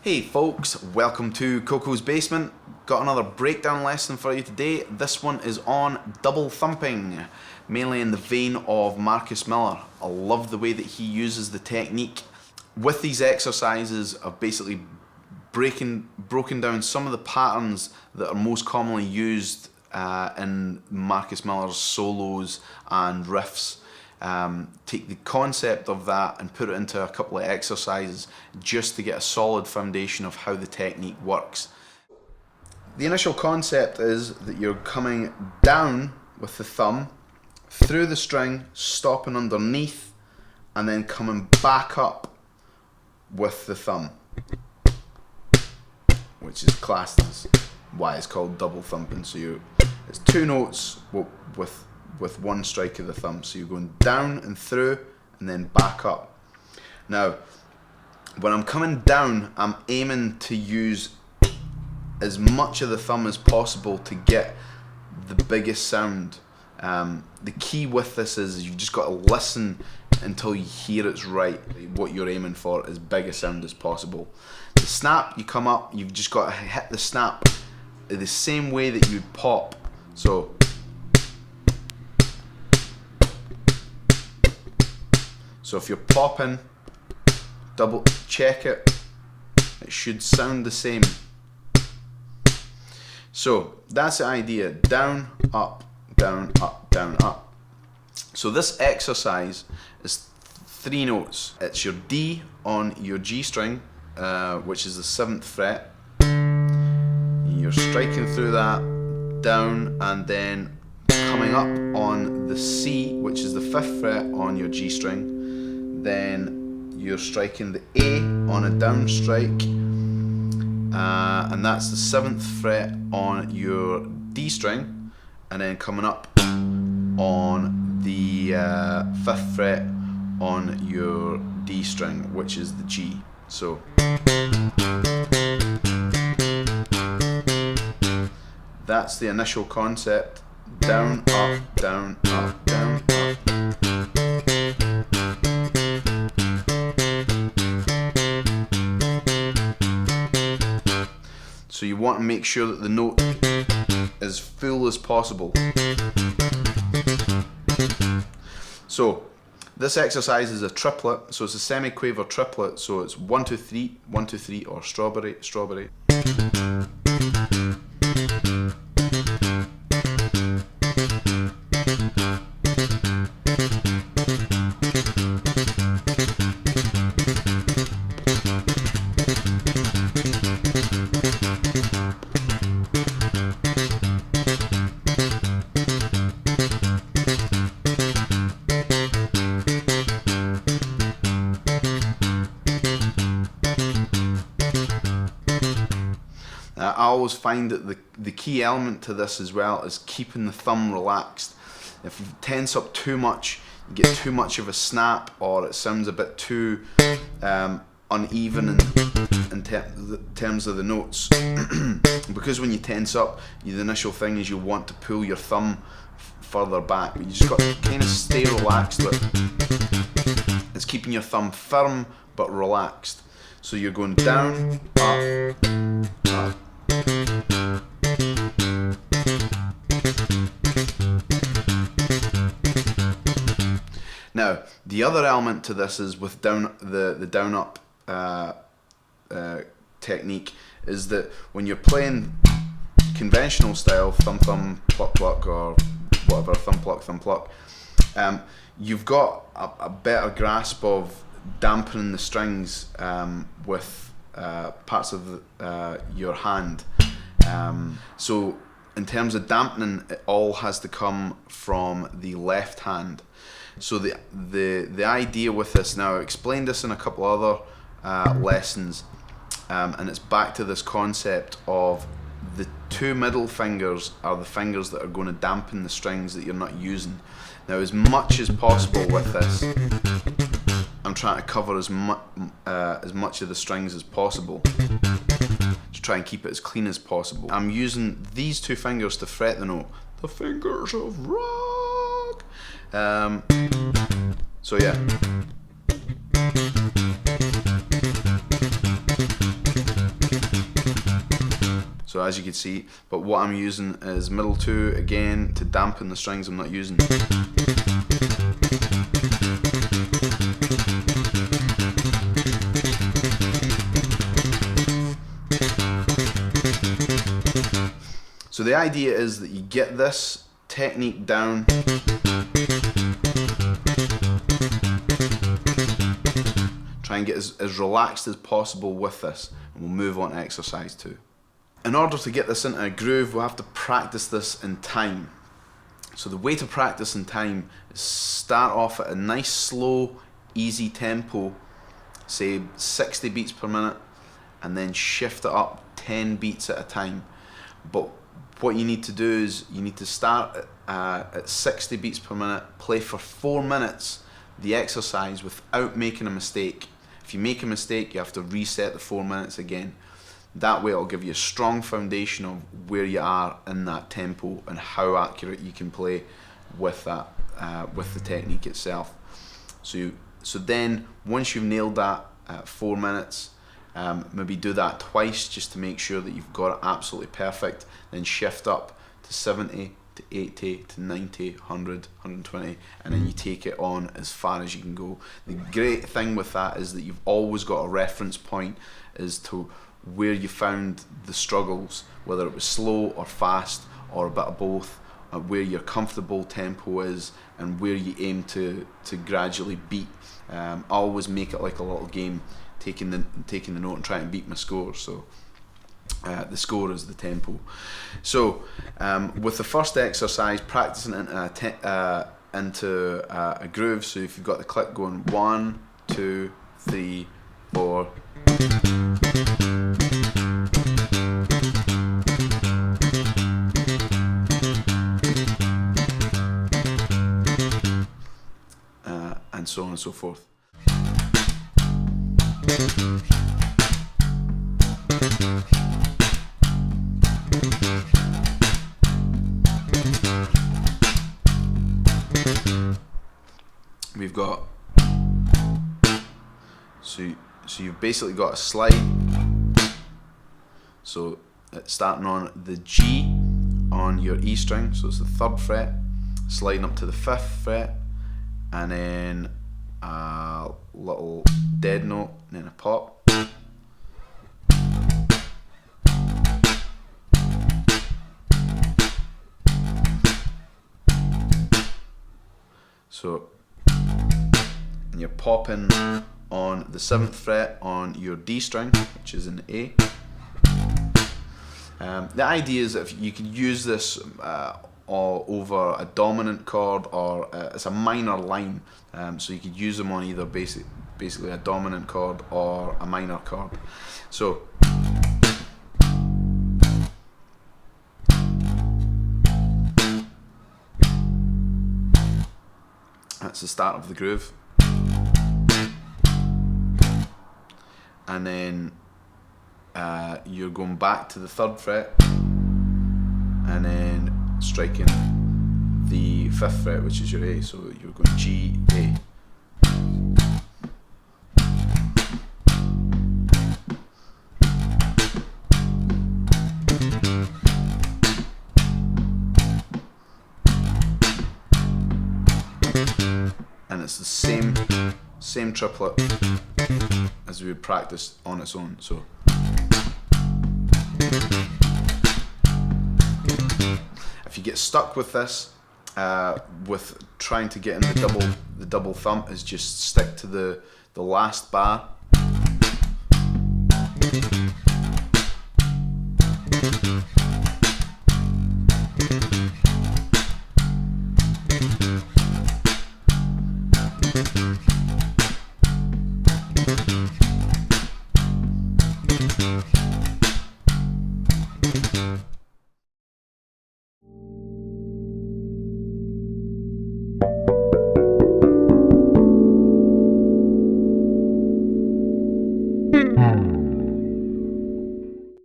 Hey folks, welcome to Coco's Basement. Got another breakdown lesson for you today. This one is on double thumping, mainly in the vein of Marcus Miller. I love the way that he uses the technique. With these exercises, I've basically broken down some of the patterns that are most commonly used in Marcus Miller's solos and riffs. Take the concept of that and put it into a couple of exercises just to get a solid foundation of how the technique works. The initial concept is that you're coming down with the thumb through the string, stopping underneath, and then coming back up with the thumb, which is classed as why it's called double thumping. So it's two notes with one strike of the thumb. So you're going down and through and then back up. Now, when I'm coming down, I'm aiming to use as much of the thumb as possible to get the biggest sound. The key with this is you've just got to listen until you hear it's right. What you're aiming for is as big a sound as possible. The snap, you come up, you've just got to hit the snap the same way that you'd pop. So if you're popping, double check it, it should sound the same. So that's the idea, down, up, down, up, down, up. So this exercise is three notes. It's your D on your G string, which is the 7th fret. You're striking through that, down, and then coming up on the C, which is the 5th fret on your G string. Then you're striking the A on a down strike, and that's the 7th fret on your D string, and then coming up on the 5th fret on your D string, which is the G. So that's the initial concept: down, up, down, up, down, up. So you want to make sure that the note is full as possible. So this exercise is a triplet, so it's a semi-quaver triplet, so it's 1, 2, 3, 1, 2, 3, or strawberry, strawberry. I always find that the key element to this as well is keeping the thumb relaxed. If you tense up too much, you get too much of a snap, or it sounds a bit too uneven in terms of the notes. Because when you tense up, the initial thing is you want to pull your thumb further back, but you just got to kind of stay relaxed. It's keeping your thumb firm but relaxed. So you're going down, up, up. Now, the other element to this is with the down up technique is that when you're playing conventional style, thumb thumb, pluck pluck, or whatever, thumb pluck, you've got a better grasp of dampening the strings with parts of your hand. So in terms of dampening, it all has to come from the left hand. So the idea with this, now I explained this in a couple other lessons, and it's back to this concept of the two middle fingers are the fingers that are going to dampen the strings that you're not using. Now, as much as possible with this, I'm trying to cover as much of the strings as possible to try and keep it as clean as possible. I'm using these two fingers to fret the note. The fingers of rock. So yeah. So as you can see, but what I'm using is middle 2 again to dampen the strings. I'm not using. So the idea is that you get this technique down. Try and get as relaxed as possible with this, and we'll move on to exercise 2. In order to get this into a groove, we'll have to practice this in time. So the way to practice in time is start off at a nice slow, easy tempo, say 60 beats per minute, and then shift it up 10 beats at a time. But what you need to do is you need to start at 60 beats per minute, play for 4 minutes the exercise without making a mistake. If you make a mistake, you have to reset the 4 minutes again. That way it'll give you a strong foundation of where you are in that tempo and how accurate you can play with that, with the technique itself. So then once you've nailed that 4 minutes, maybe do that twice just to make sure that you've got it absolutely perfect. Then shift up to 70, to 80, to 90, 100, 120, and then you take it on as far as you can go. The great thing with that is that you've always got a reference point as to where you found the struggles, whether it was slow or fast or a bit of both, where your comfortable tempo is and where you aim to gradually beat. I always make it like a little game, taking the note and trying to beat my score. So the score is the tempo. So with the first exercise, practicing into a groove. So if you've got the click going 1, 2, 3, 4. And so on and so forth. We've got, so you've basically got a slide. So it's starting on the G on your E string, so it's the 3rd fret, sliding up to the 5th fret, and then a little dead note, and then a pop. So, and you're popping on the 7th fret on your D string, which is in A. The idea is that if you could use this over a dominant chord, or it's a minor line, so you could use them on either basically a dominant chord or a minor chord. So that's the start of the groove, and then you're going back to the 3rd fret and then striking the 5th fret, which is your A, so you're going G, A. And it's the same triplet as we would practice on its own. So if you get stuck with this, with trying to get in the double thump, is just stick to the last bar.